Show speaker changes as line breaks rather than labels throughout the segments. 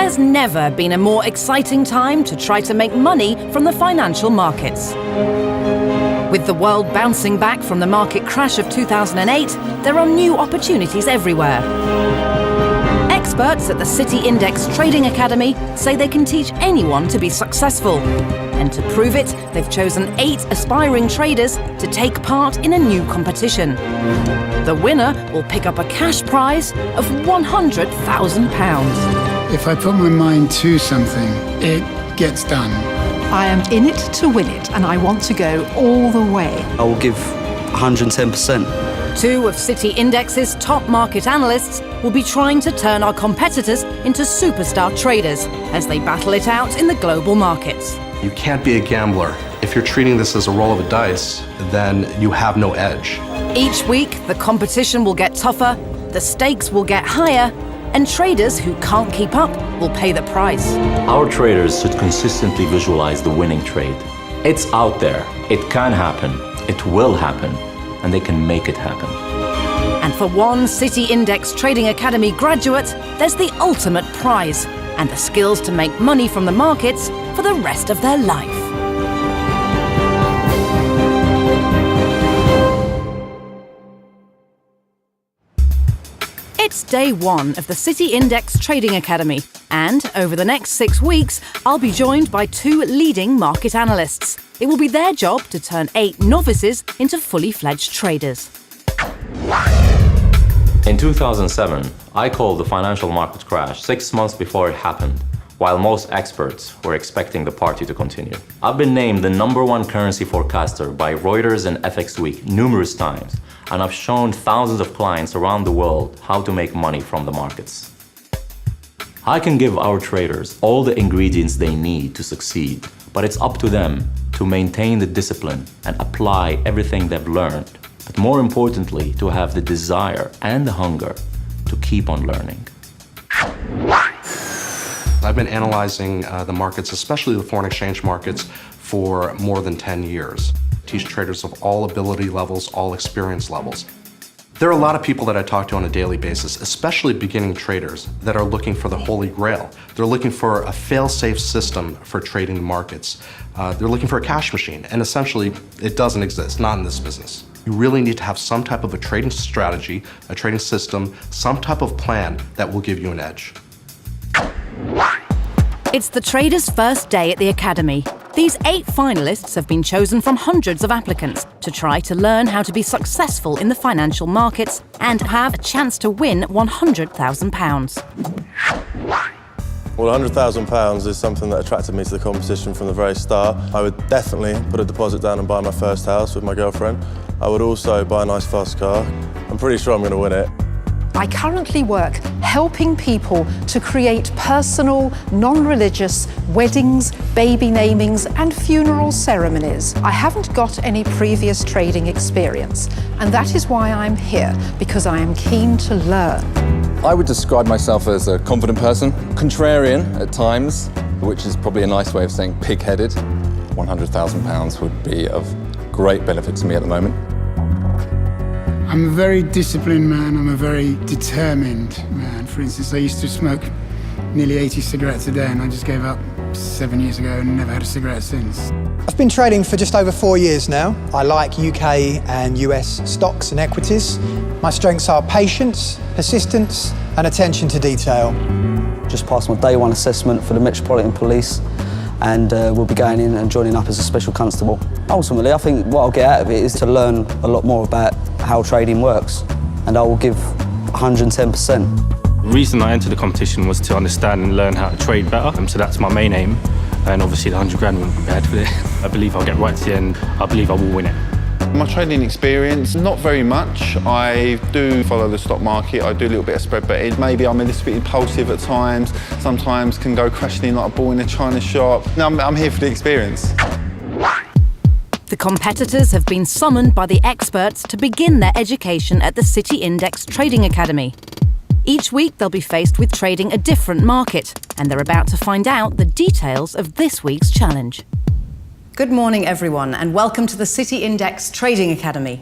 There's never been a more exciting time to try to make money from the financial markets. With the world bouncing back from the market crash of 2008, there are new opportunities everywhere. Experts at the City Index Trading Academy say they can teach anyone to be successful. And to prove it, they've chosen 8 aspiring traders to take part in a new competition. The winner will pick up a cash prize of £100,000.
If I put my mind to something, it gets done.
I am in it to win it, and I want to go all the way.
I will give 110%.
2 of City Index's top market analysts will be trying to turn our competitors into superstar traders as they battle it out in the global markets.
You can't be a gambler. If you're treating this as a roll of a dice, then you have no edge.
Each week, the competition will get tougher, the stakes will get higher, and traders who can't keep up will pay the price.
Our traders should consistently visualize the winning trade. It's out there, it can happen, it will happen, and they can make it happen.
And for one City Index Trading Academy graduate, there's the ultimate prize and the skills to make money from the markets for the rest of their life. It's day 1 of the City Index Trading Academy, and over the next 6 weeks, I'll be joined by 2 leading market analysts. It will be their job to turn 8 novices into fully fledged traders.
In 2007, I called the financial market crash 6 months before it happened, while most experts were expecting the party to continue. I've been named the #1 currency forecaster by Reuters and FX Week numerous times, and I've shown thousands of clients around the world how to make money from the markets. I can give our traders all the ingredients they need to succeed, but it's up to them to maintain the discipline and apply everything they've learned, but more importantly, to have the desire and the hunger to keep on learning.
I've been analyzing the markets, especially the foreign exchange markets, for more than 10 years. I teach traders of all ability levels, all experience levels. There are a lot of people that I talk to on a daily basis, especially beginning traders, that are looking for the holy grail. They're looking for a fail-safe system for trading the markets. They're looking for a cash machine, and essentially, it doesn't exist, not in this business. You really need to have some type of a trading strategy, a trading system, some type of plan that will give you an edge.
It's the traders' first day at the Academy. These 8 finalists have been chosen from hundreds of applicants to try to learn how to be successful in the financial markets and have a chance to win £100,000.
Well, £100,000 is something that attracted me to the competition from the very start. I would definitely put a deposit down and buy my first house with my girlfriend. I would also buy a nice fast car. I'm pretty sure I'm going to win it.
I currently work helping people to create personal, non-religious weddings, baby namings and funeral ceremonies. I haven't got any previous trading experience, and that is why I'm here, because I am keen to learn.
I would describe myself as a confident person, contrarian at times, which is probably a nice way of saying pig-headed. £100,000 would be of great benefit to me at the moment.
I'm a very disciplined man, I'm a very determined man. For instance, I used to smoke nearly 80 cigarettes a day and I just gave up 7 years ago and never had a cigarette since.
I've been trading for just over 4 years now. I like UK and US stocks and equities. My strengths are patience, persistence and attention to detail.
Just passed my day 1 assessment for the Metropolitan Police, and we'll be going in and joining up as a special constable. Ultimately, I think what I'll get out of it is to learn a lot more about how trading works, and I will give 110%.
The reason I entered the competition was to understand and learn how to trade better, so that's my main aim, and obviously the 100 grand wouldn't be bad for it. I believe I'll get right to the end, I believe I will win it.
My trading experience, not very much. I do follow the stock market, I do a little bit of spread betting. Maybe I'm a little bit impulsive at times, sometimes can go crashing in like a ball in a china shop. No, I'm here for the experience.
The competitors have been summoned by the experts to begin their education at the City Index Trading Academy. Each week they'll be faced with trading a different market, and they're about to find out the details of this week's challenge. Good morning, everyone, and welcome to the City Index Trading Academy.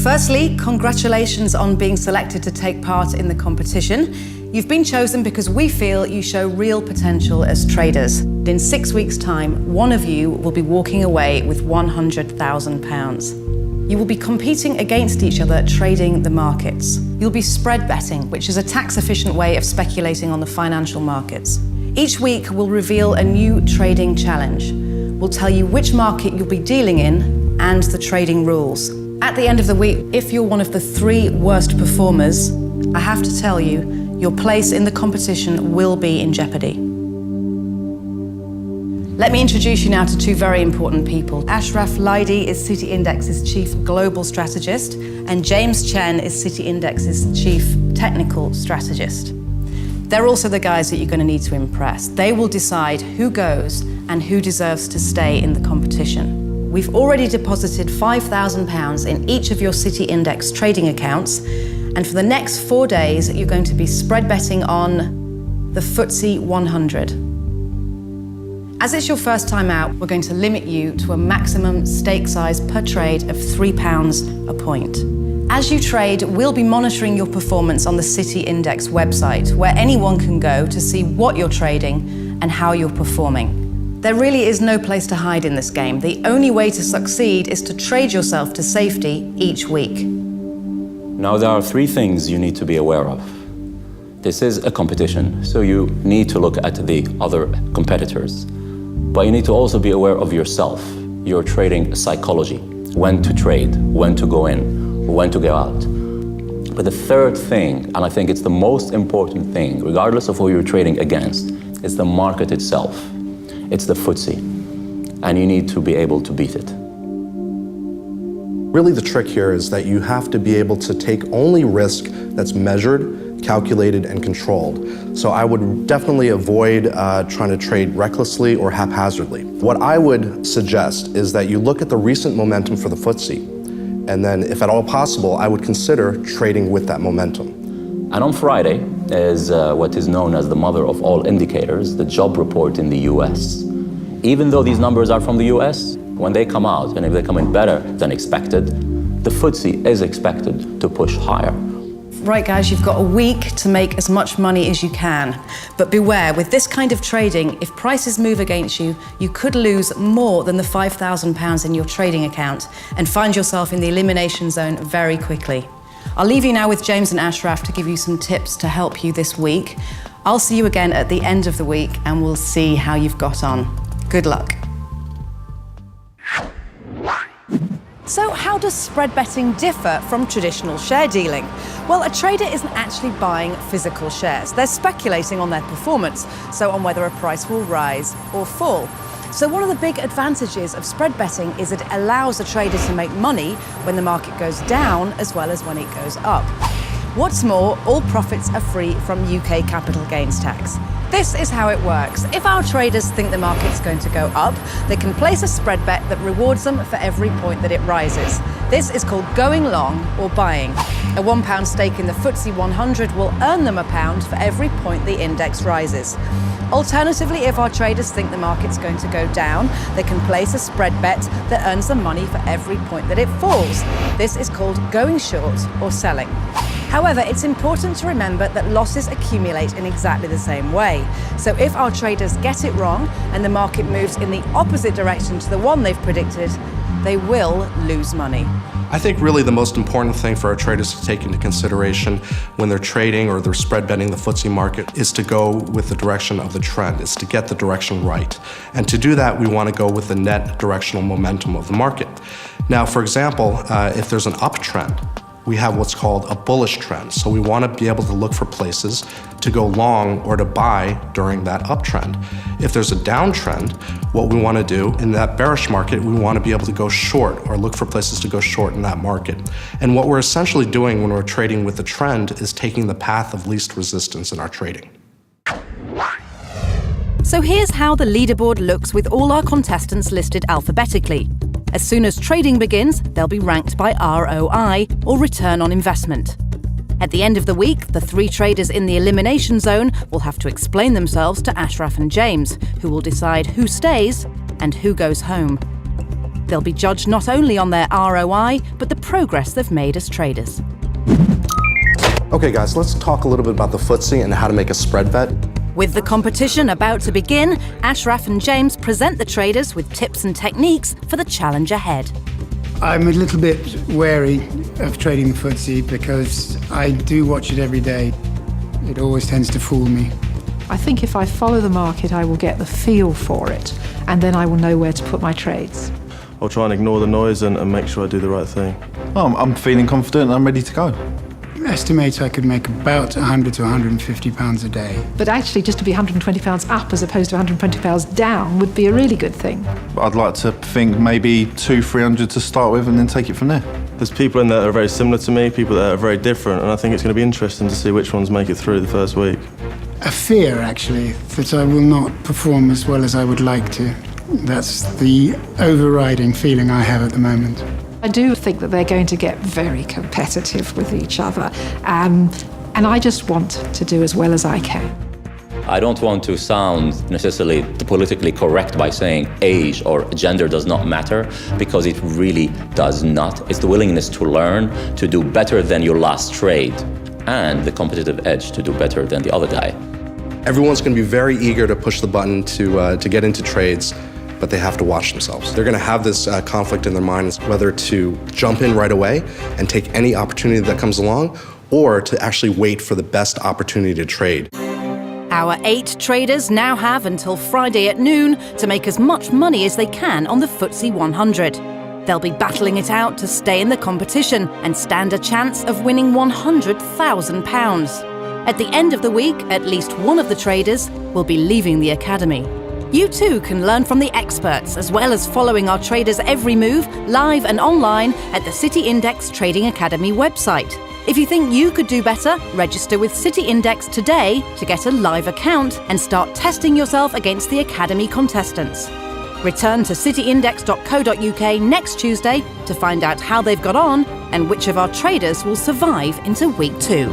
Firstly, congratulations on being selected to take part in the competition. You've been chosen because we feel you show real potential as traders. In 6 weeks' time, one of you will be walking away with £100,000. You will be competing against each other trading the markets. You'll be spread betting, which is a tax-efficient way of speculating on the financial markets. Each week, we'll reveal a new trading challenge. We'll tell you which market you'll be dealing in and the trading rules. At the end of the week, if you're one of the 3 worst performers, I have to tell you, your place in the competition will be in jeopardy. Let me introduce you now to 2 very important people. Ashraf Laidi is City Index's Chief Global Strategist, and James Chen is City Index's Chief Technical Strategist. They're also the guys that you're going to need to impress. They will decide who goes and who deserves to stay in the competition. We've already deposited £5,000 in each of your City Index trading accounts, and for the next 4 days, you're going to be spread betting on the FTSE 100. As it's your first time out, we're going to limit you to a maximum stake size per trade of £3 a point. As you trade, we'll be monitoring your performance on the City Index website, where anyone can go to see what you're trading and how you're performing. There really is no place to hide in this game. The only way to succeed is to trade yourself to safety each week.
Now, there are 3 things you need to be aware of. This is a competition, so you need to look at the other competitors. But you need to also be aware of yourself, your trading psychology, when to trade, when to go in, when to go out. But the third thing, and I think it's the most important thing, regardless of who you're trading against, is the market itself. It's the FTSE, and you need to be able to beat it.
Really, the trick here is that you have to be able to take only risk that's measured, calculated, and controlled. So I would definitely avoid trying to trade recklessly or haphazardly. What I would suggest is that you look at the recent momentum for the FTSE, and then, if at all possible, I would consider trading with that momentum.
And on Friday is what is known as the mother of all indicators, the job report in the US. Even though these numbers are from the US, when they come out, and if they come in better than expected, the FTSE is expected to push higher.
Right, guys, you've got a week to make as much money as you can. But beware, with this kind of trading, if prices move against you, you could lose more than the £5,000 in your trading account and find yourself in the elimination zone very quickly. I'll leave you now with James and Ashraf to give you some tips to help you this week. I'll see you again at the end of the week, and we'll see how you've got on. Good luck. So how does spread betting differ from traditional share dealing? Well, a trader isn't actually buying physical shares. They're speculating on their performance, so on whether a price will rise or fall. So one of the big advantages of spread betting is it allows a trader to make money when the market goes down as well as when it goes up. What's more, all profits are free from UK capital gains tax. This is how it works. If our traders think the market's going to go up, they can place a spread bet that rewards them for every point that it rises. This is called going long or buying. A £1 stake in the FTSE 100 will earn them £1 for every point the index rises. Alternatively, if our traders think the market's going to go down, they can place a spread bet that earns them money for every point that it falls. This is called going short or selling. However, it's important to remember that losses accumulate in exactly the same way. So if our traders get it wrong and the market moves in the opposite direction to the one they've predicted, they will lose money.
I think really the most important thing for our traders to take into consideration when they're trading or they're spread betting the FTSE market is to go with the direction of the trend, is to get the direction right. And to do that, we want to go with the net directional momentum of the market. Now, for example, if there's an uptrend, we have what's called a bullish trend. So we want to be able to look for places to go long or to buy during that uptrend. If there's a downtrend, what we want to do in that bearish market, we want to be able to go short or look for places to go short in that market. And what we're essentially doing when we're trading with the trend is taking the path of least resistance in our trading.
So here's how the leaderboard looks with all our contestants listed alphabetically. As soon as trading begins, they'll be ranked by ROI, or return on investment. At the end of the week, the 3 traders in the elimination zone will have to explain themselves to Ashraf and James, who will decide who stays and who goes home. They'll be judged not only on their ROI, but the progress they've made as traders.
Okay guys, let's talk a little bit about the FTSE and how to make a spread bet.
With the competition about to begin, Ashraf and James present the traders with tips and techniques for the challenge ahead.
I'm a little bit wary of trading the FTSE because I do watch it every day. It always tends to fool me.
I think if I follow the market, I will get the feel for it, and then I will know where to put my trades.
I'll try and ignore the noise and make sure I do the right thing.
I'm feeling confident and I'm ready to go.
Estimate I could make about £100 to £150 a day.
But actually, just to be £120 up as opposed to £120 down would be a really good thing.
I'd like to think maybe 200-300 to start with and then take it from there.
There's people in there that are very similar to me, people that are very different, and I think it's going to be interesting to see which ones make it through the first week.
A fear, actually, that I will not perform as well as I would like to. That's the overriding feeling I have at the moment.
I do think that they're going to get very competitive with each other, and I just want to do as well as I can.
I don't want to sound necessarily politically correct by saying age or gender does not matter, because it really does not. It's the willingness to learn, to do better than your last trade, and the competitive edge to do better than the other guy.
Everyone's going to be very eager to push the button to get into trades, but they have to watch themselves. They're going to have this conflict in their minds, whether to jump in right away and take any opportunity that comes along, or to actually wait for the best opportunity to trade.
Our 8 traders now have until Friday at noon to make as much money as they can on the FTSE 100. They'll be battling it out to stay in the competition and stand a chance of winning £100,000. At the end of the week, at least one of the traders will be leaving the academy. You too can learn from the experts, as well as following our traders' every move, live and online, at the City Index Trading Academy website. If you think you could do better, register with City Index today to get a live account and start testing yourself against the Academy contestants. Return to cityindex.co.uk next Tuesday to find out how they've got on and which of our traders will survive into week 2.